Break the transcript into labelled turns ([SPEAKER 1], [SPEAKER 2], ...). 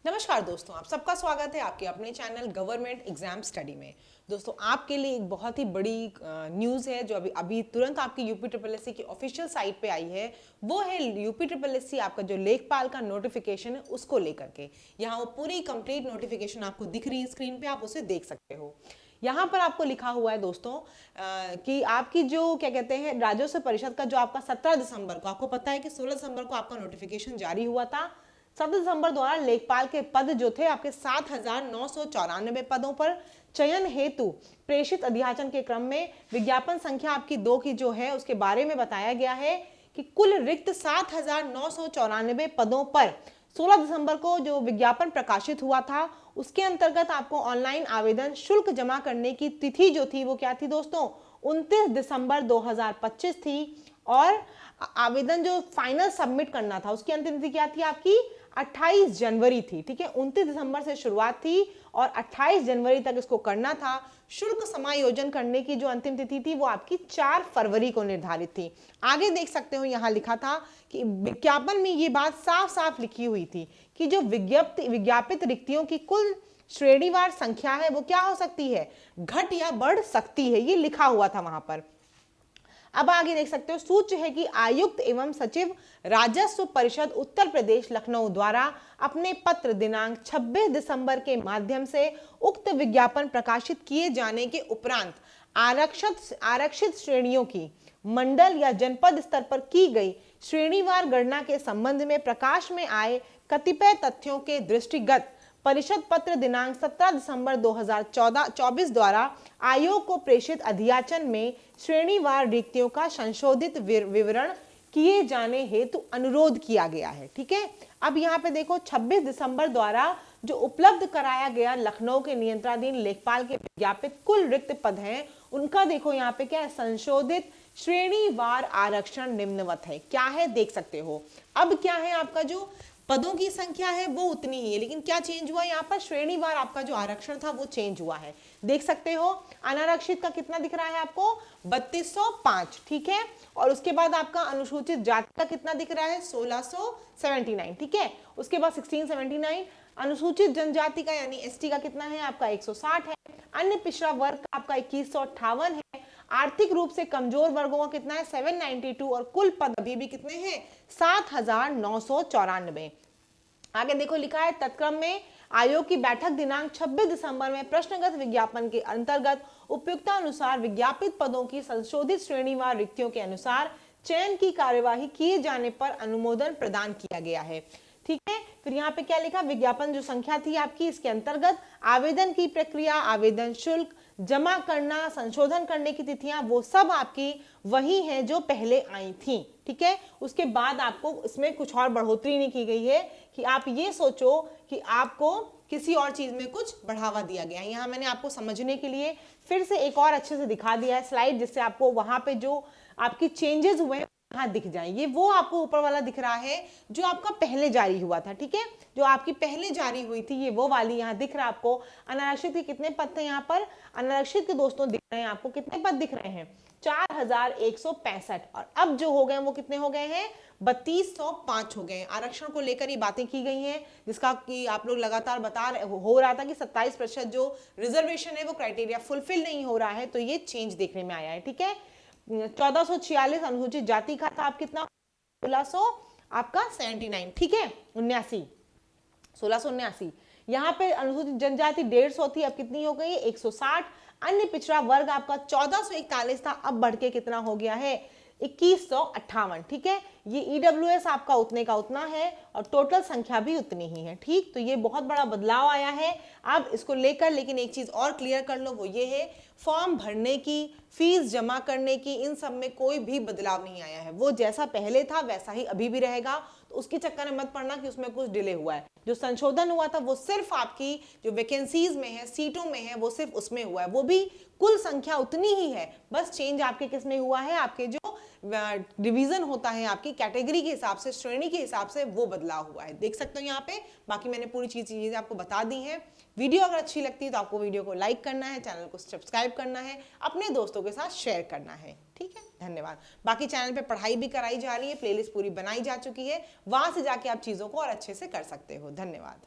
[SPEAKER 1] नमस्कार दोस्तों, आप सबका स्वागत है आपके अपने चैनल गवर्नमेंट एग्जाम स्टडी में। दोस्तों, आपके लिए एक बहुत ही बड़ी न्यूज़ है जो अभी अभी तुरंत आपकी यूपी ट्रिपल एस सी की ऑफिशियल साइट पे आई है। वो है यूपी ट्रिपल एस सी आपका जो लेखपाल का नोटिफिकेशन है उसको लेकर के। यहाँ वो पूरी कंप्लीट नोटिफिकेशन आपको दिख रही है स्क्रीन पे, आप उसे देख सकते हो। यहाँ पर आपको लिखा हुआ है दोस्तों कि आपकी जो क्या कहते हैं राजस्व परिषद का जो आपका 17 दिसंबर को, आपको पता है कि 16 दिसंबर को आपका नोटिफिकेशन जारी हुआ था। 7 दिसंबर द्वारा लेखपाल के पद जो थे आपके 7,994 पदों पर चयन हेतु प्रेषित अध्याचन के क्रम में विज्ञापन संख्या आपकी 2 की जो है उसके बारे में बताया गया है कि कुल रिक्त 7,994 पदों पर 16 दिसंबर को जो विज्ञापन प्रकाशित हुआ था उसके अंतर्गत आपको ऑनलाइन आवेदन शुल्क जमा करने की तिथि जो थी वो क्या थी दोस्तों, 29 दिसंबर 2025 थी। और आवेदन जो फाइनल सबमिट करना था उसकी अंतिम तिथि क्या थी आपकी, 28 जनवरी थी। ठीक है, 29 दिसंबर से शुरुआत थी और 28 जनवरी तक इसको करना था। शुल्क समायोजन करने की जो अंतिम तिथि थी वो आपकी 4 फरवरी को निर्धारित थी। आगे देख सकते हो यहाँ लिखा था कि विज्ञापन में ये बात साफ साफ लिखी हुई थी कि जो विज्ञापित रिक्तियों की कुल श्रेणीवार संख्या है वो क्या हो सकती है, घट या बढ़ सकती है, ये लिखा हुआ था वहां पर। अब आगे देख सकते हो सूच्य है कि आयुक्त एवं सचिव राजस्व परिषद उत्तर प्रदेश लखनऊ द्वारा अपने पत्र दिनांक 26 दिसंबर के माध्यम से उक्त विज्ञापन प्रकाशित किए जाने के उपरांत आरक्षित श्रेणियों की मंडल या जनपद स्तर पर की गई श्रेणीवार गणना के संबंध में प्रकाश में आए कतिपय तथ्यों के दृष्टिगत परिषद पत्र दिनांक 17 दिसंबर 2024 द्वारा आयोग को प्रेषित अध्याचन में श्रेणीवार रिक्तियों का संशोधित विवरण किए जाने हेतु अनुरोध किया गया है। ठीक है, अब यहाँ पे देखो 26 दिसंबर द्वारा जो उपलब्ध कराया गया लखनऊ के नियंत्रणाधीन लेखपाल के विज्ञापित कुल रिक्त पद हैं उनका देखो यहाँ पे क्या है, संशोधित श्रेणीवार आरक्षण निम्नवत है। क्या है देख सकते हो। अब क्या है आपका जो पदों की संख्या है वो उतनी ही है, लेकिन क्या चेंज हुआ यहाँ पर, श्रेणीवार आपका जो आरक्षण था वो चेंज हुआ है। देख सकते हो अनारक्षित का कितना दिख रहा है आपको, 3205। ठीक है, और उसके बाद आपका अनुसूचित जाति का कितना दिख रहा है, 1679। ठीक है, उसके बाद 1679 अनुसूचित जनजाति का यानी एसटी का कितना है आपका 160 है। अन्य पिछड़ा वर्ग का आपका 2158 है। आर्थिक रूप से कमजोर वर्गों का कितना है 792 और कुल पद अभी भी कितने हैं 7,994। आगे देखो लिखा है तत्क्रम में आयोग की बैठक दिनांक 26 दिसंबर में प्रश्नगत विज्ञापन के अंतर्गत उपयुक्ता अनुसार विज्ञापित पदों की संशोधित श्रेणीवार रिक्तियों के अनुसार चयन की कार्यवाही किए जाने पर अनुमोदन प्रदान किया गया है। ठीक है, फिर यहाँ पे क्या लिखा, विज्ञापन जो संख्या थी आपकी इसके अंतर्गत आवेदन की प्रक्रिया, आवेदन शुल्क जमा करना, संशोधन करने की तिथियां वो सब आपकी वही हैं जो पहले आई थी। ठीक है, उसके बाद आपको इसमें कुछ और बढ़ोतरी नहीं की गई है कि आप ये सोचो कि आपको किसी और चीज में कुछ बढ़ावा दिया गया है। यहाँ मैंने आपको समझने के लिए फिर से एक और अच्छे से दिखा दिया है स्लाइड, जिससे आपको वहां पे जो आपकी चेंजेस हुए हाँ दिख जाए। ये वो आपको ऊपर वाला दिख रहा है जो आपका पहले जारी हुआ था। ठीक है, जो आपकी पहले जारी हुई थी ये वो वाली यहाँ दिख रहा है आपको। अनारक्षित के कितने पद थे यहाँ पर, अनारक्षित के दोस्तों दिख रहे हैं आपको कितने पद दिख रहे हैं 4165। और अब जो हो गए वो कितने हो गए हैं 3205 हो गए। आरक्षण को लेकर ये बातें की गई हैं जिसका कि आप लोग लगातार बता रहे हो रहा था कि 27% जो रिजर्वेशन है वो क्राइटेरिया फुलफिल नहीं हो रहा है, तो ये चेंज देखने में आया है। ठीक है, 1446 अनुसूचित जाति का था, आप कितना 1600 आपका 79। ठीक है, 79 1679। यहाँ पे अनुसूचित जनजाति 150 थी, अब कितनी हो गई 160। अन्य पिछड़ा वर्ग आपका 1441 था, अब बढ़ के कितना हो गया है 2158। ठीक है, ये ईडब्ल्यूएस आपका उतने का उतना है और टोटल संख्या भी उतनी ही है। ठीक, तो ये बहुत बड़ा बदलाव आया है अब इसको लेकर। लेकिन एक चीज और क्लियर कर लो, वो ये है फॉर्म भरने की, फीस जमा करने की, इन सब में कोई भी बदलाव नहीं आया है। वो जैसा पहले था वैसा ही अभी भी रहेगा, तो उसके चक्कर में मत पड़ना कि उसमें कुछ डिले हुआ है। जो संशोधन हुआ था वो सिर्फ आपकी जो वैकेंसीज में है, सीटों में है, वो सिर्फ उसमें हुआ है। वो भी कुल संख्या उतनी ही है, बस चेंज आपके किस में हुआ है, आपके जो डिवीजन होता है आपकी कैटेगरी के हिसाब से, श्रेणी के हिसाब से वो बदलाव हुआ है। देख सकते हो यहाँ पे। बाकी मैंने पूरी चीजें आपको बता दी हैं। वीडियो अगर अच्छी लगती है तो आपको वीडियो को लाइक करना है, चैनल को सब्सक्राइब करना है, अपने दोस्तों के साथ शेयर करना है। ठीक है, धन्यवाद। बाकी चैनल पे पढ़ाई भी कराई जा रही है, प्लेलिस्ट पूरी बनाई जा चुकी है, वहां से जाके आप चीजों को और अच्छे से कर सकते हो। धन्यवाद।